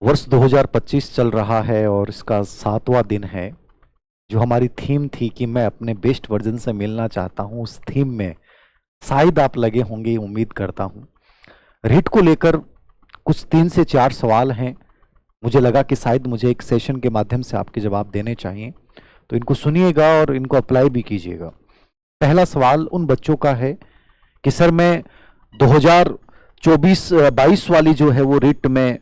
वर्ष 2025 चल रहा है और इसका 7वां दिन है। जो हमारी थीम थी कि मैं अपने बेस्ट वर्जन से मिलना चाहता हूँ, उस थीम में शायद आप लगे होंगे, उम्मीद करता हूँ। रीट को लेकर कुछ 3 से 4 सवाल हैं। मुझे लगा कि शायद मुझे एक सेशन के माध्यम से आपके जवाब देने चाहिए, तो इनको सुनिएगा और इनको अप्लाई भी कीजिएगा। पहला सवाल उन बच्चों का है कि सर मैं 2024-22 वाली जो है वो रीट में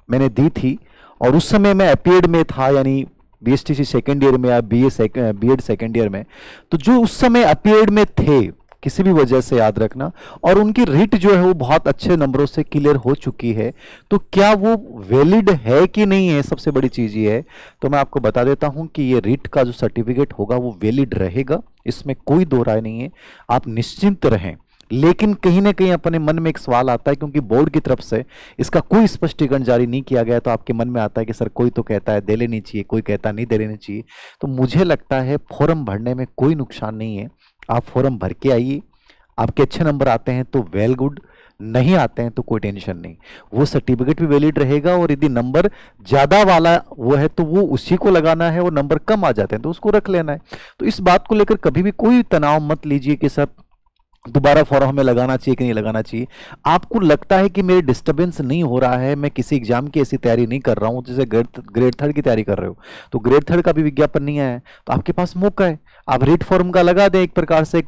मैंने दी थी और उस समय मैं अपीयर्ड में था, यानी बीएसटीसी सेकेंड ईयर में या बीएड सेकेंड ईयर में। तो जो उस समय अपीयर्ड में थे किसी भी वजह से, याद रखना, और उनकी रीट जो है वो बहुत अच्छे नंबरों से क्लियर हो चुकी है, तो क्या वो वैलिड है कि नहीं है, सबसे बड़ी चीज ये है। तो मैं आपको बता देता हूं कि ये रीट का जो सर्टिफिकेट होगा वो वैलिड रहेगा, इसमें कोई दो राय नहीं है, आप निश्चिंत रहें। लेकिन कहीं ना कहीं अपने मन में एक सवाल आता है, क्योंकि बोर्ड की तरफ से इसका कोई स्पष्टीकरण जारी नहीं किया गया, तो आपके मन में आता है कि सर कोई तो कहता है दे लेनी चाहिए, कोई कहता नहीं दे लेनी चाहिए। तो मुझे लगता है फॉर्म भरने में कोई नुकसान नहीं है, आप फॉर्म भर के आइए। आपके अच्छे नंबर आते हैं तो वेल गुड, नहीं आते हैं तो कोई टेंशन नहीं, वो सर्टिफिकेट भी वैलिड रहेगा। और यदि नंबर ज्यादा वाला वो है तो वो उसी को लगाना है, और नंबर कम आ जाते हैं तो उसको रख लेना है। तो इस बात को लेकर कभी भी कोई तनाव मत लीजिए कि सर दोबारा फॉर्म हमें लगाना चाहिए कि नहीं लगाना चाहिए। आपको लगता है कि मेरे डिस्टरबेंस नहीं हो रहा है, मैं किसी एग्जाम की ऐसी तैयारी नहीं कर रहा हूं, जैसे ग्रेड थर्ड की तैयारी कर रहे हो, तो ग्रेड थर्ड का भी विज्ञापन नहीं आया है, तो आपके पास मौका है, आप रीट फॉर्म का लगा दें, एक प्रकार से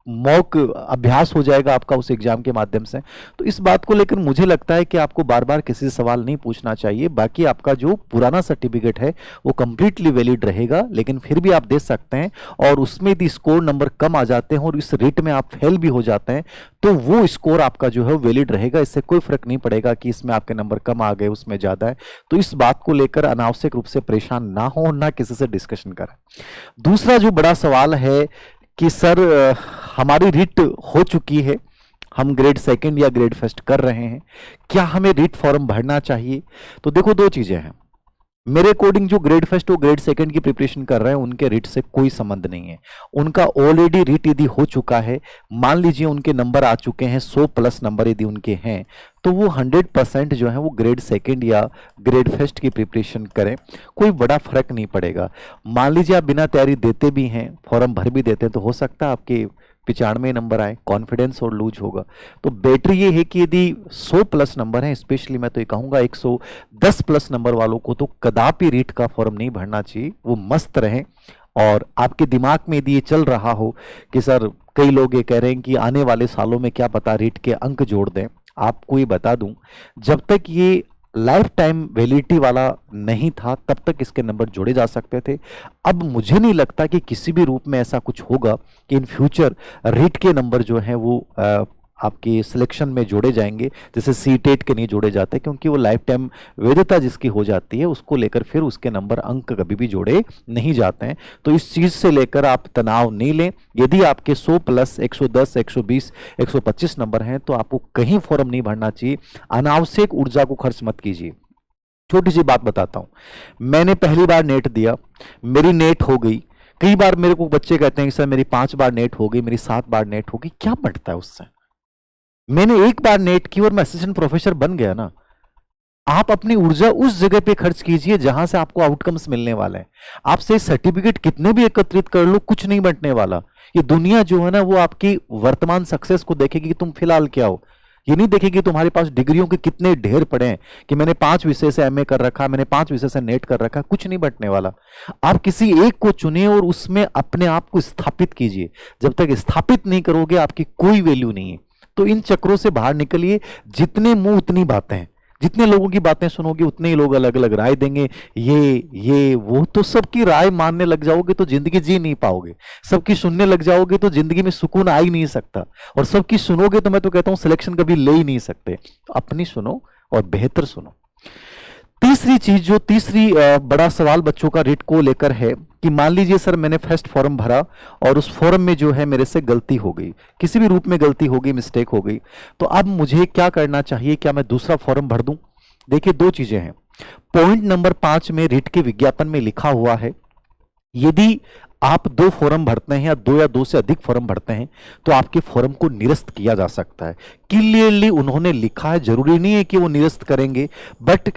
मॉक अभ्यास हो जाएगा आपका उस एग्जाम के माध्यम से। तो इस बात को लेकर मुझे लगता है कि आपको बार बार किसी से सवाल नहीं पूछना चाहिए। बाकी आपका जो पुराना सर्टिफिकेट है वो कंप्लीटली वैलिड रहेगा, लेकिन फिर भी आप दे सकते हैं, और उसमें यदि स्कोर नंबर कम आ जाते हैं और इस रेट में आप फेल भी हो जाते हैं तो वो स्कोर आपका जो है वैलिड रहेगा, इससे कोई फर्क नहीं पड़ेगा कि इसमें आपके नंबर कम आ गए उसमें ज्यादा है। तो इस बात को लेकर अनावश्यक रूप से परेशान ना हो, ना किसी से डिस्कशन करें। दूसरा जो बड़ा सवाल है कि सर हमारी रीट हो चुकी है, हम ग्रेड सेकंड या ग्रेड फर्स्ट कर रहे हैं, क्या हमें रीट फॉर्म भरना चाहिए? तो देखो, दो चीजें हैं। मेरे अकॉर्डिंग जो ग्रेड फर्स्ट और ग्रेड सेकंड की प्रिपरेशन कर रहे हैं उनके रीट से कोई संबंध नहीं है। उनका ऑलरेडी रीट यदि हो चुका है, मान लीजिए उनके नंबर आ चुके हैं 100 प्लस नंबर यदि उनके हैं, तो वो 100% जो है वो ग्रेड सेकंड या ग्रेड फर्स्ट की प्रिपरेशन करें, कोई बड़ा फर्क नहीं पड़ेगा। मान लीजिए आप बिना तैयारी देते भी हैं, फॉर्म भर भी देते हैं, तो हो सकता है आपके 95 नंबर आए, कॉन्फिडेंस और लूज होगा। तो बेटर ये है कि यदि 100 प्लस नंबर हैं, स्पेशली मैं तो ये कहूंगा 110 प्लस नंबर वालों को तो कदापि रीट का फॉर्म नहीं भरना चाहिए, वो मस्त रहें। और आपके दिमाग में यदि ये चल रहा हो कि सर कई लोग ये कह रहे हैं कि आने वाले सालों में क्या पता रीट के अंक जोड़ दें, आपको ये बता दूं, जब तक ये लाइफ टाइम वैलिडिटी वाला नहीं था तब तक इसके नंबर जोड़े जा सकते थे। अब मुझे नहीं लगता कि किसी भी रूप में ऐसा कुछ होगा कि इन फ्यूचर रीट के नंबर जो हैं वो आपकी सिलेक्शन में जोड़े जाएंगे, जैसे सीटेट के नहीं जोड़े जाते, क्योंकि वो लाइफ टाइम वैधता जिसकी हो जाती है उसको लेकर फिर उसके नंबर अंक कभी भी जोड़े नहीं जाते हैं। तो इस चीज से लेकर आप तनाव नहीं लें। यदि आपके 100 प्लस 110 120 125 नंबर हैं तो आपको कहीं फॉर्म नहीं भरना चाहिए, अनावश्यक ऊर्जा को खर्च मत कीजिए। छोटी सी बात बताता हूं, मैंने पहली बार नेट दिया, मेरी नेट हो गई। कई बार मेरे को बच्चे कहते हैं कि सर मेरी 5 बार नेट हो गई, मेरी 7 बार नेट होगी, क्या बढ़ता है उससे? मैंने एक बार नेट की और मैं असिस्टेंट प्रोफेसर बन गया ना। आप अपनी ऊर्जा उस जगह पे खर्च कीजिए जहां से आपको आउटकम्स मिलने वाले हैं। आपसे सर्टिफिकेट कितने भी एकत्रित कर लो, कुछ नहीं बंटने वाला। ये दुनिया जो है ना वो आपकी वर्तमान सक्सेस को देखेगी कि तुम फिलहाल क्या हो, ये नहीं देखेगी तुम्हारे पास डिग्रियों के कितने ढेर पड़े हैं कि मैंने 5 विषय से एमए कर रखा, मैंने 5 विषय से नेट कर रखा, कुछ नहीं बंटने वाला। आप किसी एक को चुनिए और उसमें अपने आप को स्थापित कीजिए। जब तक स्थापित नहीं करोगे आपकी कोई वैल्यू नहीं है। तो इन चक्रों से बाहर निकलिए। जितने मुंह उतनी बातें हैं, जितने लोगों की बातें सुनोगे उतने ही लोग अलग अलग राय देंगे, ये वो। तो सबकी राय मानने लग जाओगे तो जिंदगी जी नहीं पाओगे। सबकी सुनने लग जाओगे तो जिंदगी में सुकून आ ही नहीं सकता, और सबकी सुनोगे तो मैं तो कहता हूं सिलेक्शन कभी ले ही नहीं सकते। तो अपनी सुनो और बेहतर सुनो। तीसरी चीज, जो तीसरी बड़ा सवाल बच्चों का रीट को लेकर है कि मान लीजिए सर मैंने फर्स्ट फॉर्म भरा और उस फॉर्म में जो है मेरे से गलती हो गई, किसी भी रूप में गलती हो गई, मिस्टेक हो गई, तो अब मुझे क्या करना चाहिए? क्या मैं दूसरा फॉर्म भर दूं? देखिए, दो चीजें हैं। पॉइंट नंबर 5 में रीट के विज्ञापन में लिखा हुआ है, यदि आप 2 फॉर्म भरते हैं या 2 से अधिक फॉर्म भरते हैं तो आपके फॉर्म को निरस्त किया जा सकता है। क्लियरली उन्होंने लिखा है, जरूरी नहीं है कि वो निरस्त करेंगे, बट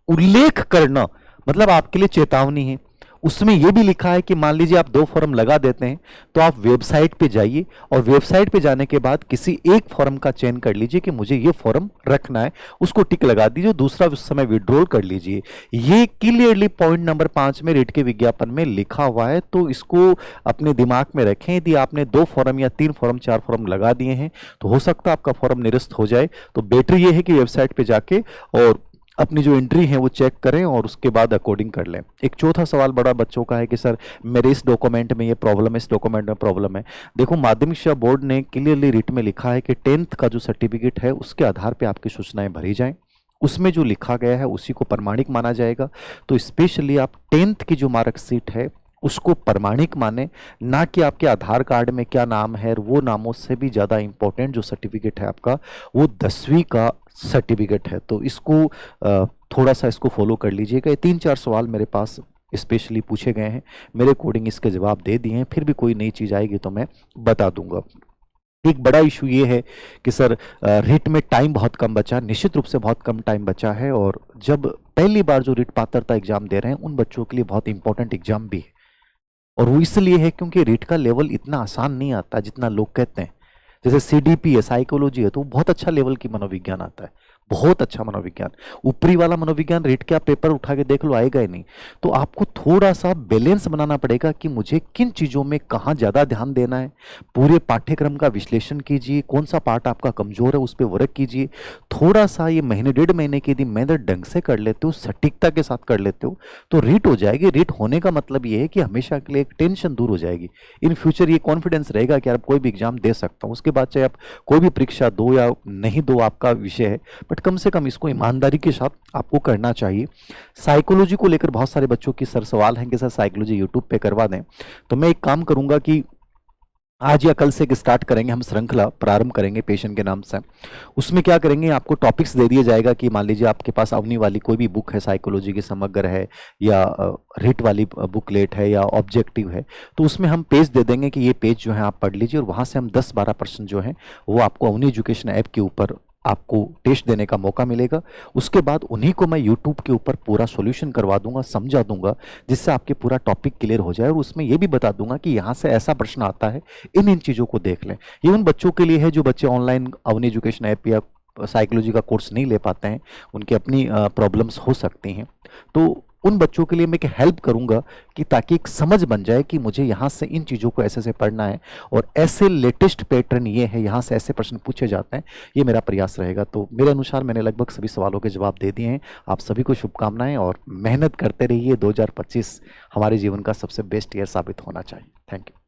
उल्लेख करना मतलब आपके लिए चेतावनी है। उसमें यह भी लिखा है कि मान लीजिए आप 2 फॉर्म लगा देते हैं, तो आप वेबसाइट पे जाइए और वेबसाइट पे जाने के बाद किसी एक फॉर्म का चयन कर लीजिए कि मुझे ये फॉर्म रखना है, उसको टिक लगा दीजिए, दूसरा उस समय विड्रॉल कर लीजिए। ये क्लियरली पॉइंट नंबर 5 में रेट के विज्ञापन में लिखा हुआ है, तो इसको अपने दिमाग में रखें। यदि आपने 2 फॉर्म या 3 फॉर्म 4 फॉर्म लगा दिए हैं तो हो सकता है आपका फॉर्म निरस्त हो जाए। तो बेटर ये है कि वेबसाइट पे जाके और अपनी जो एंट्री है वो चेक करें और उसके बाद अकॉर्डिंग कर लें। एक चौथा सवाल बड़ा बच्चों का है कि सर मेरे इस डॉक्यूमेंट में ये प्रॉब्लम है, इस डॉक्यूमेंट में प्रॉब्लम है। देखो, माध्यमिक शिक्षा बोर्ड ने क्लियरली रिट में लिखा है कि 10th का जो सर्टिफिकेट है उसके आधार पे आपकी सूचनाएं भरी जाएं, उसमें जो लिखा गया है उसी को प्रमाणिक माना जाएगा। तो स्पेशली आप 10th की जो मार्कशीट है उसको प्रमाणिक माने, ना कि आपके आधार कार्ड में क्या नाम है। वो नामों से भी ज़्यादा इंपॉर्टेंट जो सर्टिफिकेट है आपका वो 10वीं का सर्टिफिकेट है। तो इसको थोड़ा सा इसको फॉलो कर लीजिएगा। ये 3-4 सवाल मेरे पास स्पेशली पूछे गए हैं, मेरे अकॉर्डिंग इसके जवाब दे दिए हैं। फिर भी कोई नई चीज़ आएगी तो मैं बता दूंगा। एक बड़ा इशू ये है कि सर रिट में टाइम बहुत कम बचा, निश्चित रूप से बहुत कम टाइम बचा है। और जब पहली बार जो रिट पात्रता एग्जाम दे रहे हैं उन बच्चों के लिए बहुत इंपॉर्टेंट एग्जाम भी है। और वो इसलिए है क्योंकि रीट का लेवल इतना आसान नहीं आता जितना लोग कहते हैं। जैसे सीडीपी है, साइकोलॉजी है, तो बहुत अच्छा लेवल की मनोविज्ञान आता है, बहुत अच्छा मनोविज्ञान। ऊपरी वाला मनोविज्ञान रेट के आप पेपर उठा के देख लो आएगा ही नहीं। तो आपको थोड़ा सा बैलेंस बनाना पड़ेगा कि मुझे किन चीज़ों में कहाँ ज़्यादा ध्यान देना है। पूरे पाठ्यक्रम का विश्लेषण कीजिए, कौन सा पार्ट आपका कमज़ोर है उस पर वर्क कीजिए। थोड़ा सा ये महीने 1.5 महीने की यदि मेहनत ढंग से कर लेते हो, सटीकता के साथ कर लेते हो, तो रीट हो जाएगी। रीट होने का मतलब ये है कि हमेशा के लिए एक टेंशन दूर हो जाएगी। इन फ्यूचर ये कॉन्फिडेंस रहेगा कि यार कोई भी एग्जाम दे सकता हूँ। उसके बाद चाहे आप कोई भी परीक्षा दो या नहीं दो, आपका विषय है, बट कम से कम इसको ईमानदारी के साथ आपको करना चाहिए। साइकोलॉजी को लेकर बहुत सारे बच्चों की सर सवाल हैं कि सर साइकोलॉजी यूट्यूब पे करवा दें। तो मैं एक काम करूंगा कि आज या कल से एक स्टार्ट करेंगे, हम श्रृंखला प्रारंभ करेंगे पेशेंट के नाम से। उसमें क्या करेंगे, आपको टॉपिक्स दे दिया जाएगा कि मान लीजिए आपके पास अवनी वाली कोई भी बुक है, साइकोलॉजी की समग्र है या रिट वाली बुकलेट है या ऑब्जेक्टिव है, तो उसमें हम पेज दे देंगे कि ये पेज जो है आप पढ़ लीजिए। और वहाँ से हम 10-12% जो है वो आपको अवनी एजुकेशन ऐप के ऊपर आपको टेस्ट देने का मौका मिलेगा। उसके बाद उन्हीं को मैं यूट्यूब के ऊपर पूरा सॉल्यूशन करवा दूंगा, समझा दूंगा, जिससे आपके पूरा टॉपिक क्लियर हो जाए। और उसमें यह भी बता दूंगा कि यहाँ से ऐसा प्रश्न आता है, इन इन चीज़ों को देख लें। ये उन बच्चों के लिए है जो बच्चे ऑनलाइन अवनी एजुकेशन ऐप या साइकोलॉजी का कोर्स नहीं ले पाते हैं, उनकी अपनी प्रॉब्लम्स हो सकती हैं। तो उन बच्चों के लिए मैं एक हेल्प करूंगा कि ताकि एक समझ बन जाए कि मुझे यहाँ से इन चीज़ों को ऐसे ऐसे पढ़ना है और ऐसे लेटेस्ट पैटर्न ये है, यहाँ से ऐसे प्रश्न पूछे जाते हैं। ये मेरा प्रयास रहेगा। तो मेरे अनुसार मैंने लगभग सभी सवालों के जवाब दे दिए हैं। आप सभी को शुभकामनाएं और मेहनत करते रहिए। 2025 हमारे जीवन का सबसे बेस्ट ईयर साबित होना चाहिए। Thank you.